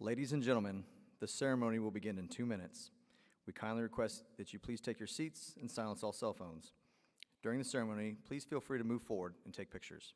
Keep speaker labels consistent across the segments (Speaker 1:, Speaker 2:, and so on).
Speaker 1: Ladies and gentlemen, the ceremony will begin in 2 minutes. We kindly request that you please take your seats and silence all cell phones. During the ceremony, please feel free to move forward and take pictures.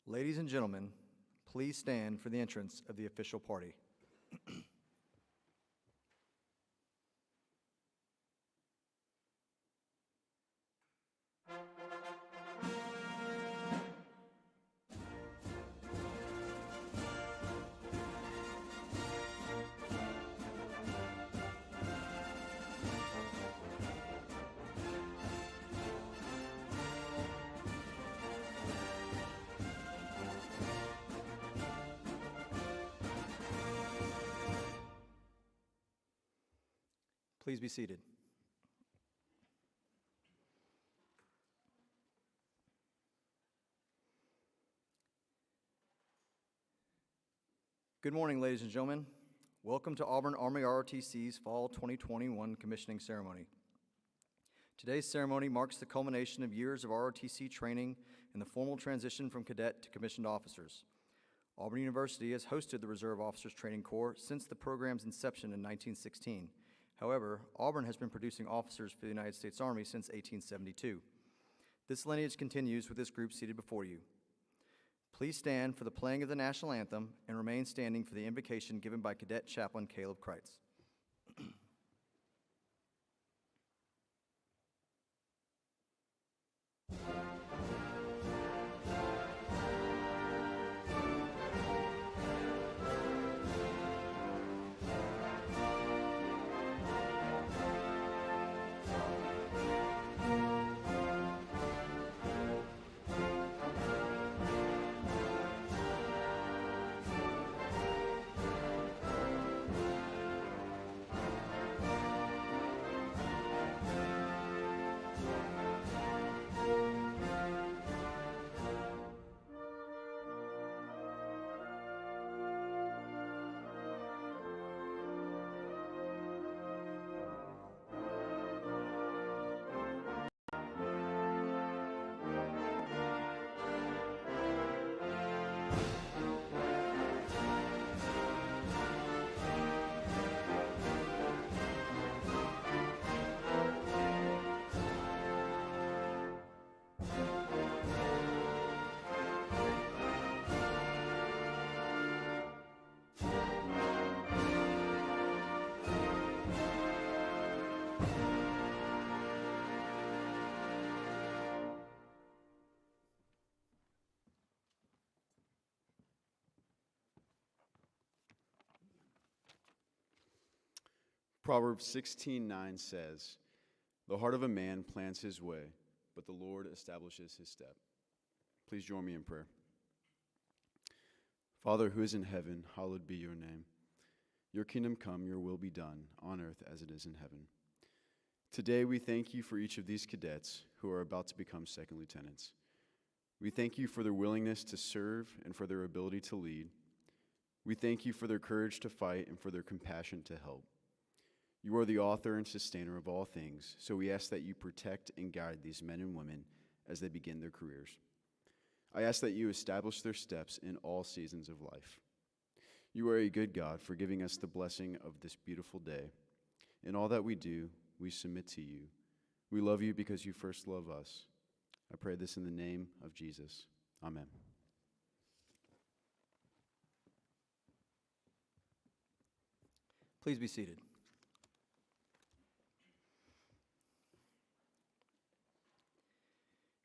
Speaker 1: Ladies and gentlemen, please stand for the entrance of the official party. Please be seated. Good morning, ladies and gentlemen. Welcome to Auburn Army ROTC's Fall 2021 Commissioning Ceremony. Today's ceremony marks the culmination of years of ROTC training and the formal transition from cadet to commissioned officers. Auburn University has hosted the Reserve Officers Training Corps since the program's inception in 1916. However, Auburn has been producing officers for the United States Army since 1872. This lineage continues with this group seated before you. Please stand for the playing of the national anthem and remain standing for the invocation given by Cadet Chaplain Caleb Kreitz.
Speaker 2: Proverbs 16:9 says, "The heart of a man plans his way, but the Lord establishes his step." Please join me in prayer. Father, who is in heaven, hallowed be your name. Your kingdom come, your will be done, on earth as it is in heaven. Today we thank you for each of these cadets who are about to become second lieutenants. We thank you for their willingness to serve and for their ability to lead. We thank you for their courage to fight and for their compassion to help. You are the author and sustainer of all things, so we ask that you protect and guide these men and women as they begin their careers. I ask that you establish their steps in all seasons of life. You are a good God for giving us the blessing of this beautiful day. In all that we do, we submit to you. We love you because you first love us. I pray this in the name of Jesus. Amen.
Speaker 1: Please be seated.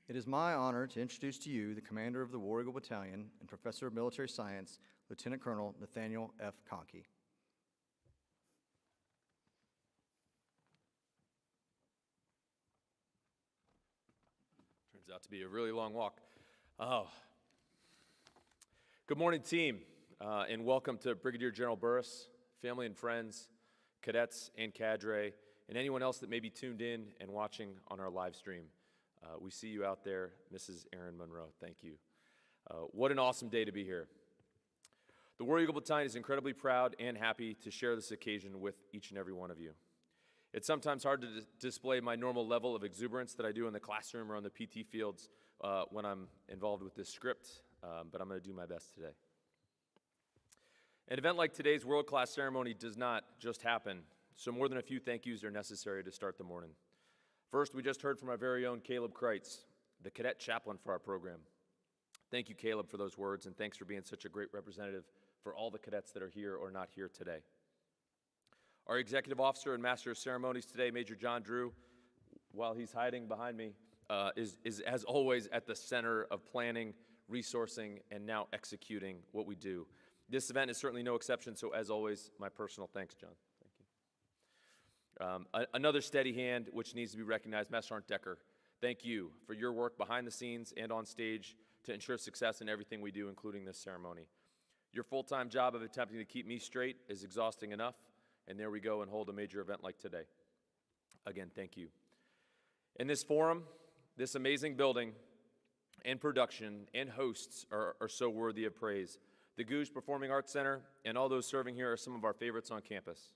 Speaker 1: It is my honor to introduce to you the commander of the War Eagle Battalion and professor of military science, Lieutenant Colonel Nathaniel F. Conkey.
Speaker 3: Turns out to be a really long walk. Good morning, team, and welcome to Brigadier General Burris, family and friends, cadets and cadre, and anyone else that may be tuned in and watching on our live stream. We see you out there, Mrs. Erin Monroe. Thank you. What an awesome day to be here. The War Eagle Battalion is incredibly proud and happy to share this occasion with each and every one of you. It's sometimes hard to display my normal level of exuberance that I do in the classroom or on the PT fields when I'm involved with this script, but I'm going to do my best today. An event like today's world-class ceremony does not just happen, so more than a few thank yous are necessary to start the morning. First, we just heard from our very own Caleb Kreitz, the cadet chaplain for our program. Thank you, Caleb, for those words, and thanks for being such a great representative for all the cadets that are here or not here today. Our executive officer and master of ceremonies today, Major John Drew, while he's hiding behind me, is as always at the center of planning, resourcing, and now executing what we do. This event is certainly no exception, so as always, my personal thanks, John. Thank you. Another steady hand, which needs to be recognized, Master Sergeant Decker. Thank you for your work behind the scenes and on stage to ensure success in everything we do, including this ceremony. Your full-time job of attempting to keep me straight is exhausting enough, and there we go and hold a major event like today. Again, thank you. In this forum, this amazing building and production and hosts are so worthy of praise. The Goose Performing Arts Center and all those serving here are some of our favorites on campus.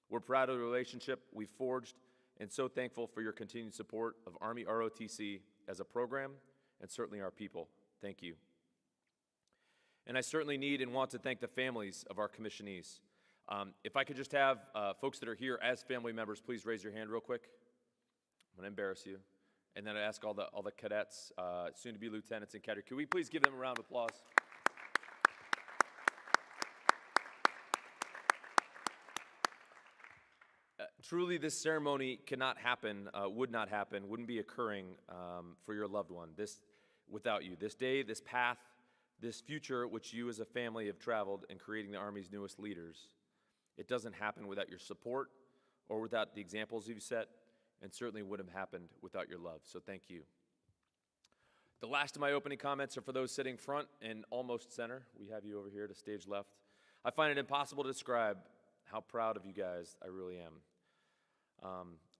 Speaker 3: We're proud of the relationship we've forged and so thankful for your continued support of Army ROTC as a program and certainly our people. Thank you. And I certainly need and want to thank the families of our commissionees. If I could just have folks that are here as family members, please raise your hand real quick. I'm going to embarrass you. And then I ask all the cadets, soon-to-be lieutenants and cadre, can we please give them a round of applause? Truly, this ceremony cannot happen, would not happen, wouldn't be occurring for your loved one without you. This day, this path, this future which you as a family have traveled in creating the Army's newest leaders, it doesn't happen without your support or without the examples you've set, and certainly wouldn't have happened without your love, so thank you. The last of my opening comments are for those sitting front and almost center. We have you over here to stage left. I find it impossible to describe how proud of you guys I really am.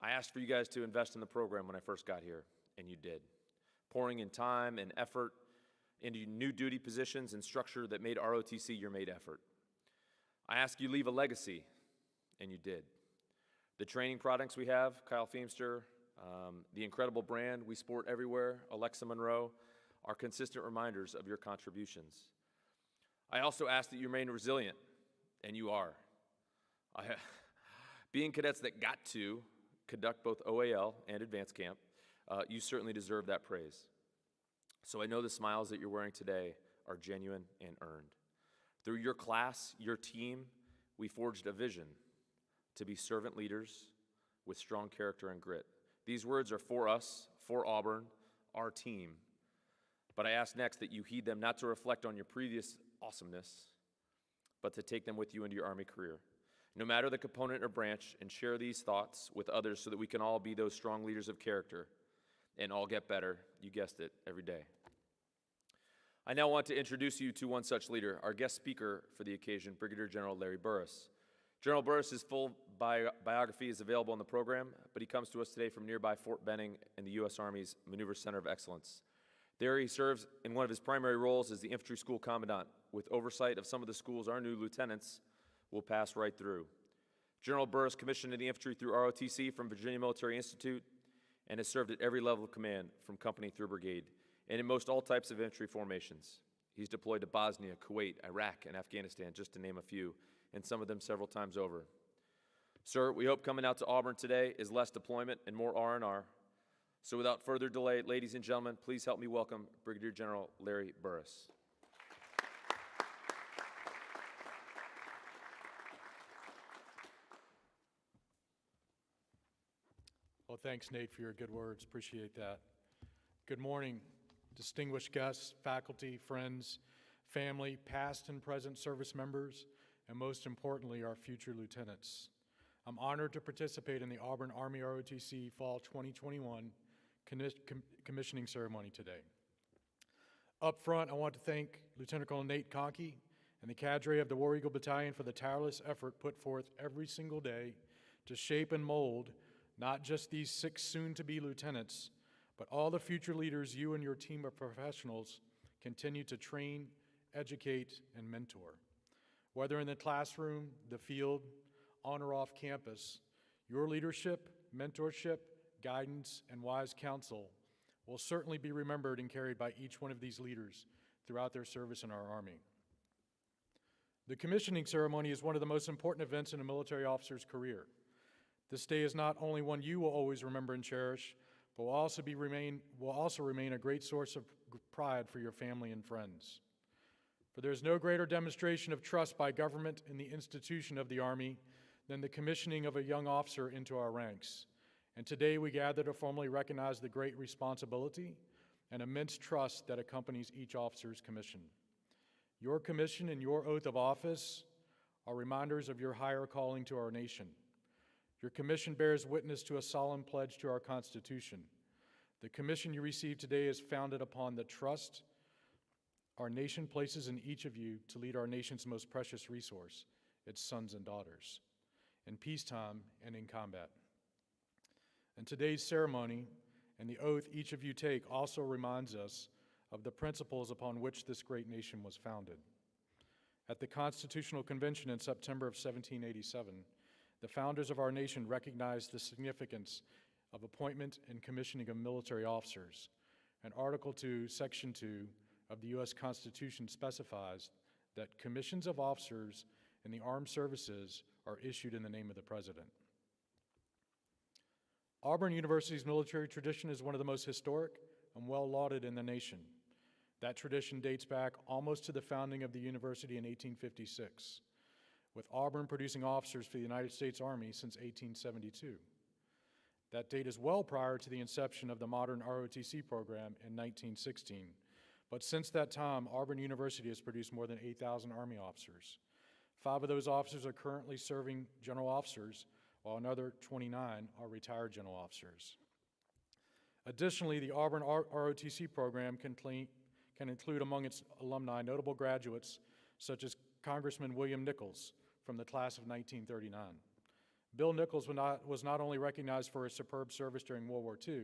Speaker 3: I asked for you guys to invest in the program when I first got here, and you did. Pouring in time and effort into new duty positions and structure that made ROTC your main effort. I asked you to leave a legacy, and you did. The training products we have, Kyle Feemster, the incredible brand we sport everywhere, Alexa Monroe, are consistent reminders of your contributions. I also ask that you remain resilient, and you are. Being cadets that got to conduct both OAL and advanced camp, you certainly deserve that praise. So I know the smiles that you're wearing today are genuine and earned. Through your class, your team, we forged a vision to be servant leaders with strong character and grit. These words are for us, for Auburn, our team. But I ask next that you heed them not to reflect on your previous awesomeness, but to take them with you into your Army career. No matter the component or branch, and share these thoughts with others so that we can all be those strong leaders of character and all get better, you guessed it, every day. I now want to introduce you to one such leader, our guest speaker for the occasion, Brigadier General Larry Burris. General Burris's full biography is available in the program, but he comes to us today from nearby Fort Benning in the U.S. Army's Maneuver Center of Excellence. There he serves in one of his primary roles as the Infantry School Commandant, with oversight of some of the schools our new lieutenants will pass right through. General Burris commissioned in the infantry through ROTC from Virginia Military Institute and has served at every level of command, from company through brigade, and in most all types of infantry formations. He's deployed to Bosnia, Kuwait, Iraq, and Afghanistan, just to name a few, and some of them several times over. Sir, we hope coming out to Auburn today is less deployment and more R&R. So without further delay, ladies and gentlemen, please help me welcome Brigadier General Larry Burris.
Speaker 4: Well, thanks, Nate, for your good words. Appreciate that. Good morning, distinguished guests, faculty, friends, family, past and present service members, and most importantly, our future lieutenants. I'm honored to participate in the Auburn Army ROTC Fall 2021 commissioning ceremony today. Up front, I want to thank Lieutenant Colonel Nate Conkey and the cadre of the War Eagle Battalion for the tireless effort put forth every single day to shape and mold not just these 6 soon-to-be lieutenants, but all the future leaders you and your team of professionals continue to train, educate, and mentor. Whether in the classroom, the field, on or off campus, your leadership, mentorship, guidance, and wise counsel will certainly be remembered and carried by each one of these leaders throughout their service in our Army. The commissioning ceremony is one of the most important events in a military officer's career. This day is not only one you will always remember and cherish, but will also remain a great source of pride for your family and friends. For there is no greater demonstration of trust by government in the institution of the Army than the commissioning of a young officer into our ranks. And today we gather to formally recognize the great responsibility and immense trust that accompanies each officer's commission. Your commission and your oath of office are reminders of your higher calling to our nation. Your commission bears witness to a solemn pledge to our Constitution. The commission you receive today is founded upon the trust our nation places in each of you to lead our nation's most precious resource, its sons and daughters, in peacetime and in combat. And today's ceremony and the oath each of you take also reminds us of the principles upon which this great nation was founded. At the Constitutional Convention in September of 1787, the founders of our nation recognized the significance of appointment and commissioning of military officers, and Article 2, Section 2 of the U.S. Constitution specifies that commissions of officers in the armed services are issued in the name of the President. Auburn University's military tradition is one of the most historic and well-lauded in the nation. That tradition dates back almost to the founding of the university in 1856, with Auburn producing officers for the United States Army since 1872. That date is well prior to the inception of the modern ROTC program in 1916, but since that time, Auburn University has produced more than 8,000 Army officers. 5 of those officers are currently serving general officers, while another 29 are retired general officers. Additionally, the Auburn ROTC program can include among its alumni notable graduates such as Congressman William Nichols from the class of 1939. Bill Nichols was not only recognized for his superb service during World War II,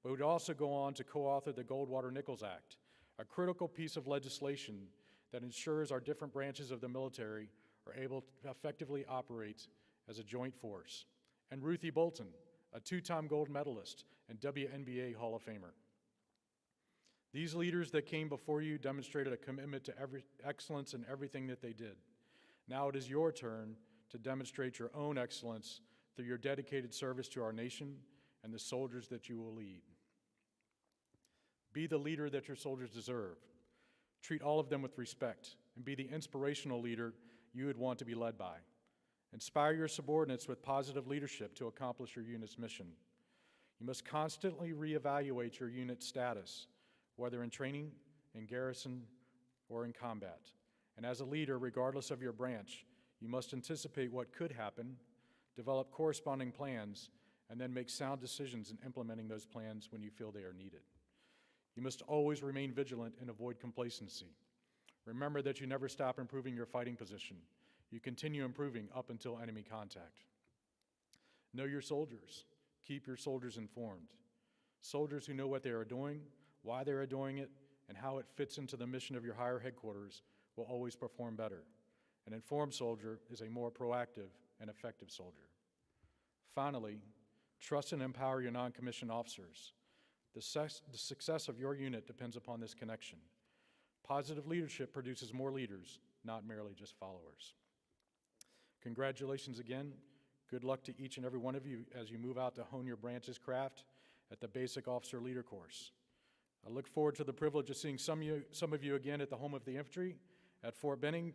Speaker 4: but would also go on to co-author the Goldwater-Nichols Act, a critical piece of legislation that ensures our different branches of the military are able to effectively operate as a joint force, and Ruthie Bolton, a 2-time gold medalist and WNBA Hall of Famer. These leaders that came before you demonstrated a commitment to excellence in everything that they did. Now it is your turn to demonstrate your own excellence through your dedicated service to our nation and the soldiers that you will lead. Be the leader that your soldiers deserve. Treat all of them with respect, and be the inspirational leader you would want to be led by. Inspire your subordinates with positive leadership to accomplish your unit's mission. You must constantly reevaluate your unit's status, whether in training, in garrison, or in combat. And as a leader, regardless of your branch, you must anticipate what could happen, develop corresponding plans, and then make sound decisions in implementing those plans when you feel they are needed. You must always remain vigilant and avoid complacency. Remember that you never stop improving your fighting position. You continue improving up until enemy contact. Know your soldiers. Keep your soldiers informed. Soldiers who know what they are doing, why they are doing it, and how it fits into the mission of your higher headquarters will always perform better. An informed soldier is a more proactive and effective soldier. Finally, trust and empower your non-commissioned officers. The success of your unit depends upon this connection. Positive leadership produces more leaders, not merely just followers. Congratulations again. Good luck to each and every one of you as you move out to hone your branch's craft at the Basic Officer Leader Course. I look forward to the privilege of seeing some of you again at the home of the infantry at Fort Benning.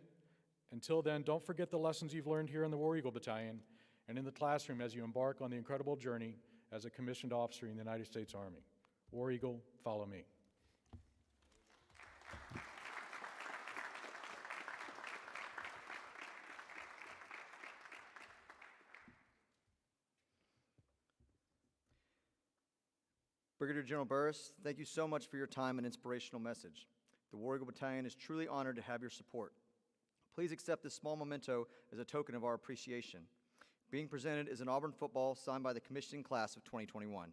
Speaker 4: Until then, don't forget the lessons you've learned here in the War Eagle Battalion and in the classroom as you embark on the incredible journey as a commissioned officer in the United States Army. War Eagle, follow me.
Speaker 1: Brigadier General Burris, thank you so much for your time and inspirational message. The War Eagle Battalion is truly honored to have your support. Please accept this small memento as a token of our appreciation. Being presented is an Auburn football signed by the commissioning class of 2021.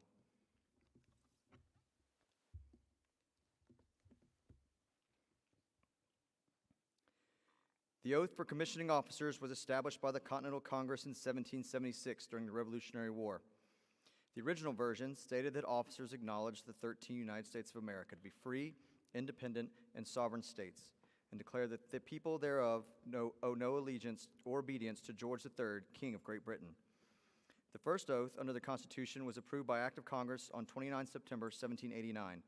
Speaker 1: The oath for commissioning officers was established by the Continental Congress in 1776 during the Revolutionary War. The original version stated that officers acknowledged the 13 United States of America to be free, independent, and sovereign states, and declared that the people thereof owe no allegiance or obedience to George III, King of Great Britain. The first oath under the Constitution was approved by Act of Congress on 29 September 1789.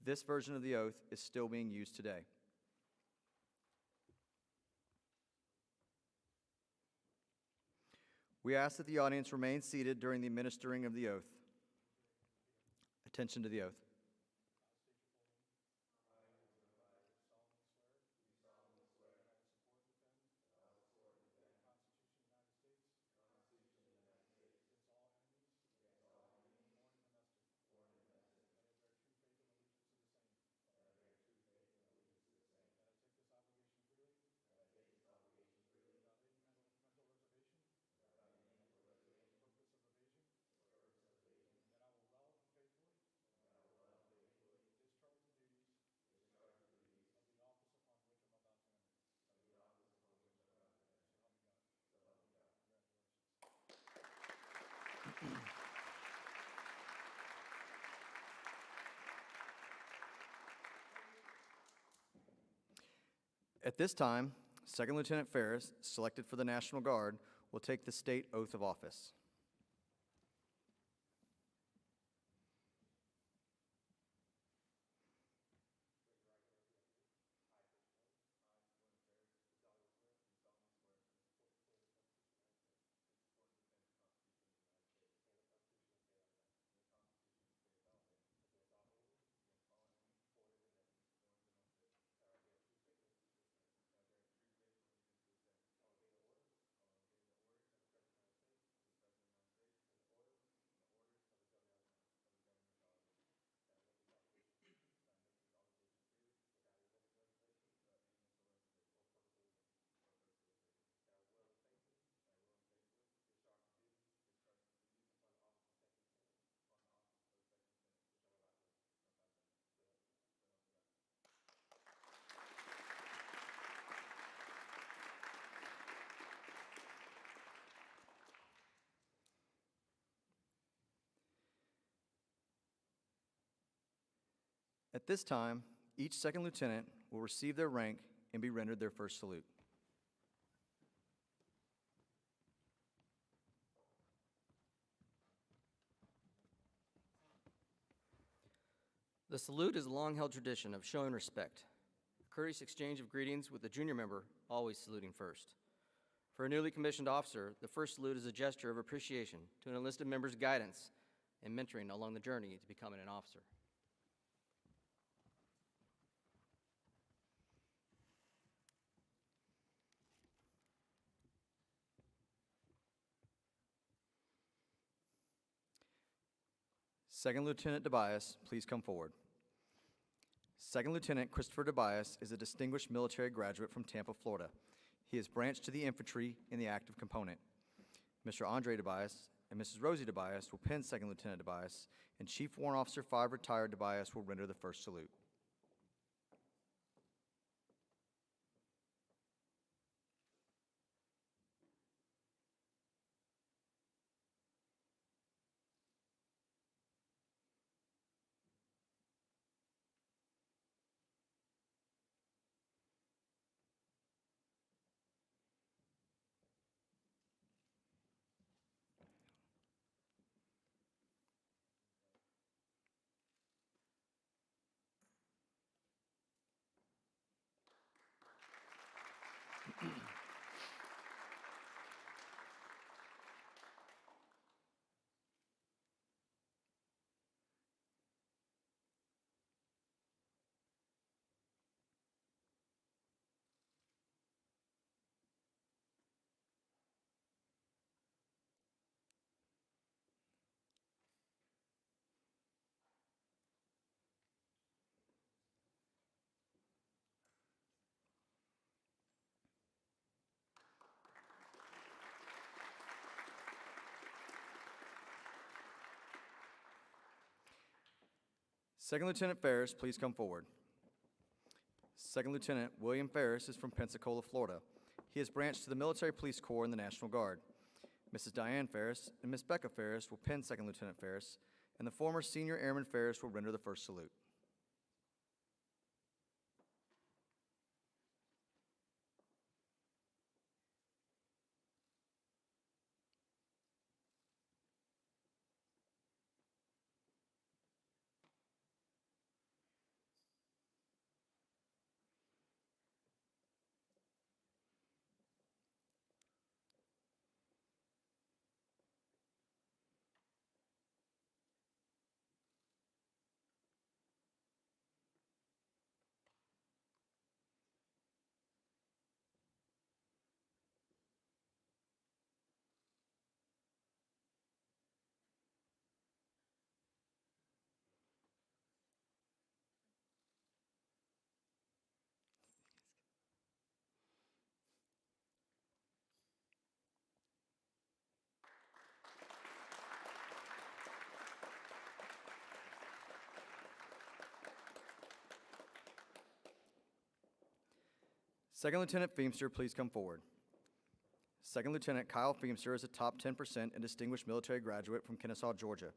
Speaker 1: This version of the oath is still being used today. We ask that the audience remain seated during the administering of the oath. Attention to the oath. At this time, Second Lieutenant Ferris, selected for the National Guard, will take the state oath of office. At this time, each second lieutenant will receive their rank and be rendered their first salute.
Speaker 5: The salute is a long-held tradition of showing respect. A courteous exchange of greetings with the junior member, always saluting first. For a newly commissioned officer, the first salute is a gesture of appreciation to an enlisted member's guidance and mentoring along the journey to becoming an officer.
Speaker 1: Second Lieutenant Tobias, please come forward. Second Lieutenant Christopher Tobias is a distinguished military graduate from Tampa, Florida. He is branched to the infantry in the active component. Mr. Andre Tobias and Mrs. Rosie Tobias will pin Second Lieutenant Tobias, and Chief Warrant Officer 5 retired Tobias will render the first salute. Second Lieutenant Ferris, please come forward. Second Lieutenant William Ferris is from Pensacola, Florida. He is branched to the Military Police Corps in the National Guard. Mrs. Diane Ferris and Miss Becca Ferris will pin Second Lieutenant Ferris, and the former Senior Airman Ferris will render the first salute. Second Lieutenant Feemster, please come forward. Second Lieutenant Kyle Feemster is a top 10% and distinguished military graduate from Kennesaw, Georgia.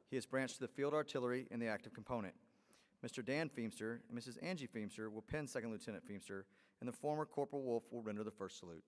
Speaker 1: He is branched to the Field Artillery in the active component. Mr. Dan Feemster and Mrs. Angie Feemster will pin Second Lieutenant Feemster, and the former Corporal Wolf will render the first salute.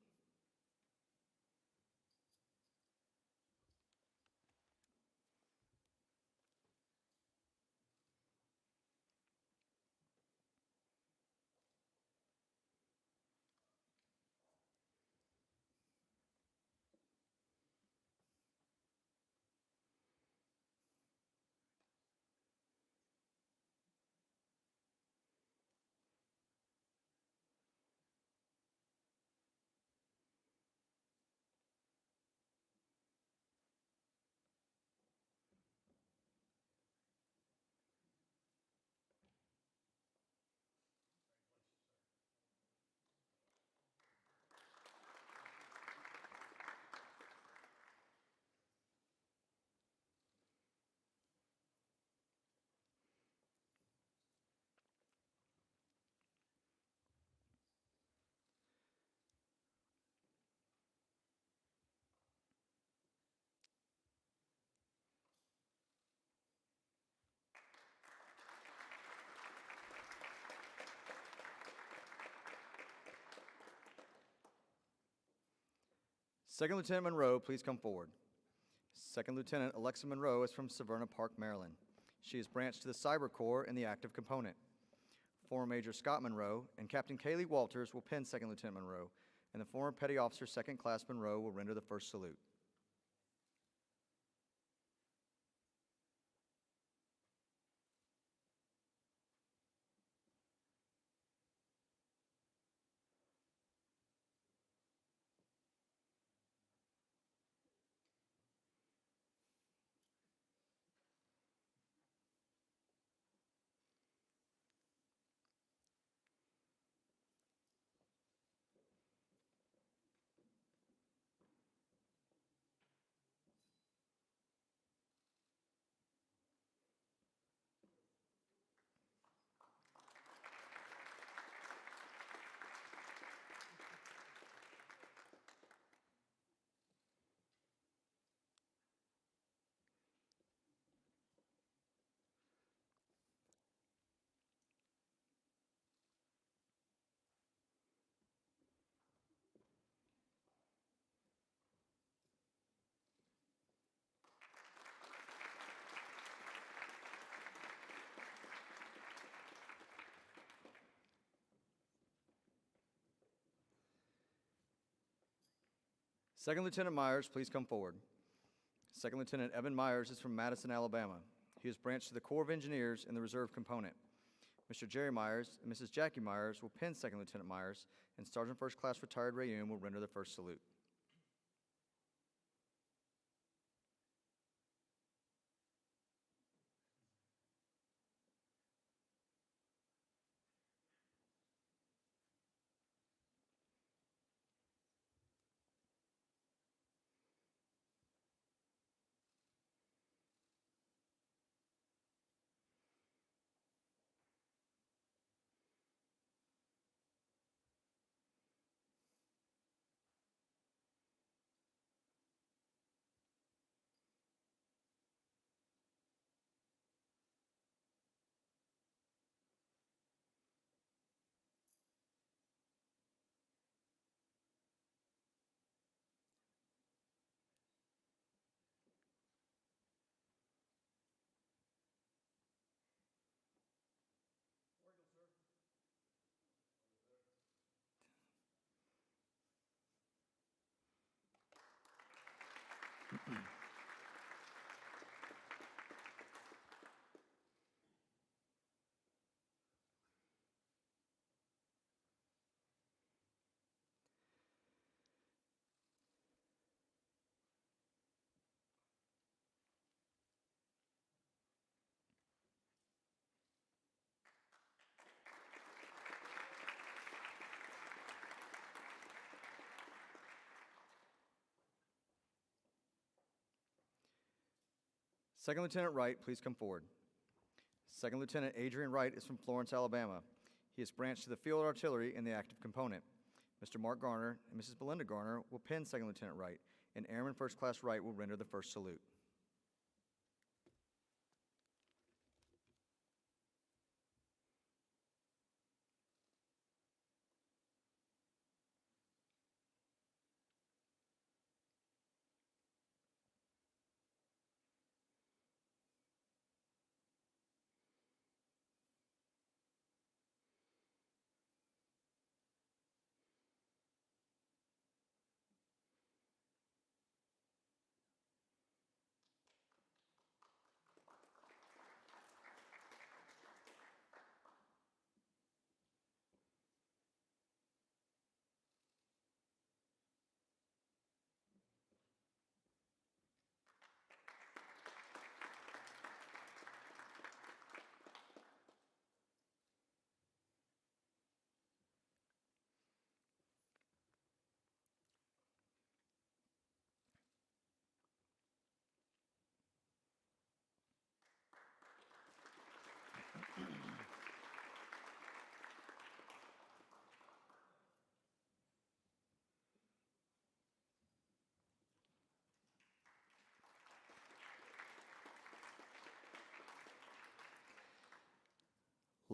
Speaker 1: Second Lieutenant Monroe, please come forward. Second Lieutenant Alexa Monroe is from Severna Park, Maryland. She is branched to the Cyber Corps in the active component. Former Major Scott Monroe and Captain Kaylee Walters will pin Second Lieutenant Monroe, and the former Petty Officer Second Class Monroe will render the first salute. Second Lieutenant Myers, please come forward. Second Lieutenant Evan Myers is from Madison, Alabama. He is branched to the Corps of Engineers in the Reserve Component. Mr. Jerry Myers and Mrs. Jackie Myers will pin Second Lieutenant Myers, and Sergeant First Class Retired Rayoon will render the first salute. Second Lieutenant Wright, please come forward. Second Lieutenant Adrian Wright is from Florence, Alabama. He is branched to the Field Artillery in the Active Component. Mr. Mark Garner and Mrs. Belinda Garner will pin Second Lieutenant Wright, and Airman First Class Wright will render the first salute.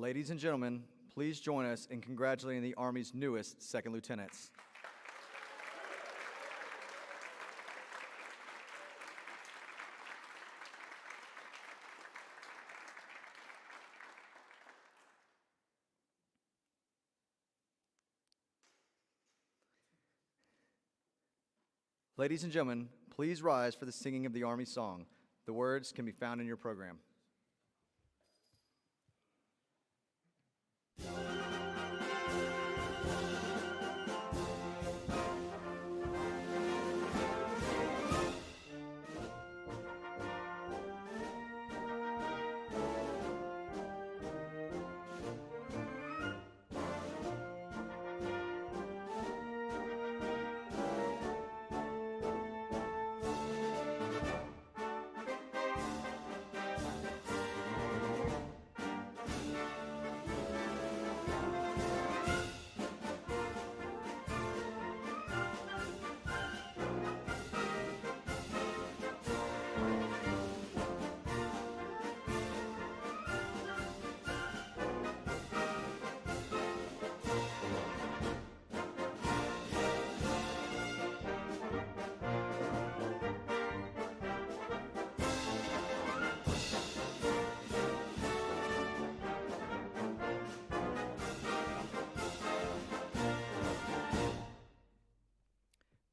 Speaker 1: Ladies and gentlemen, please join us in congratulating the Army's newest second lieutenants. Ladies and gentlemen, please rise for the singing of the Army song. The words can be found in your program.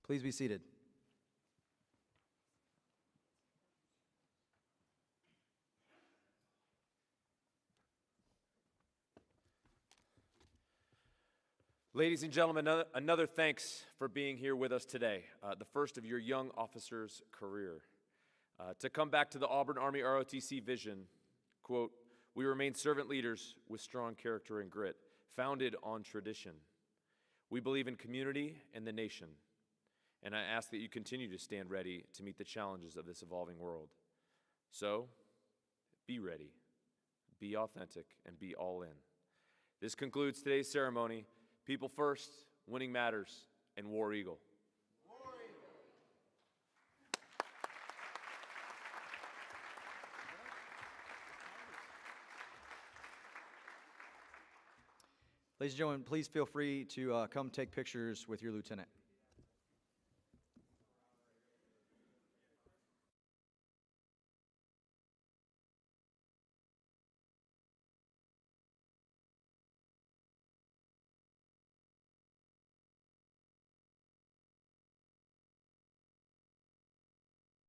Speaker 1: Please be seated.
Speaker 3: Ladies and gentlemen, another thanks for being here with us today, the first of your young officer's career. To come back to the Auburn Army ROTC vision, quote, "We remain servant leaders with strong character and grit, founded on tradition. We believe in community and the nation, and I ask that you continue to stand ready to meet the challenges of this evolving world. So, be ready, be authentic, and be all in." This concludes today's ceremony. People first, winning matters, and War Eagle.
Speaker 1: Ladies and gentlemen, please feel free to come take pictures with your lieutenant.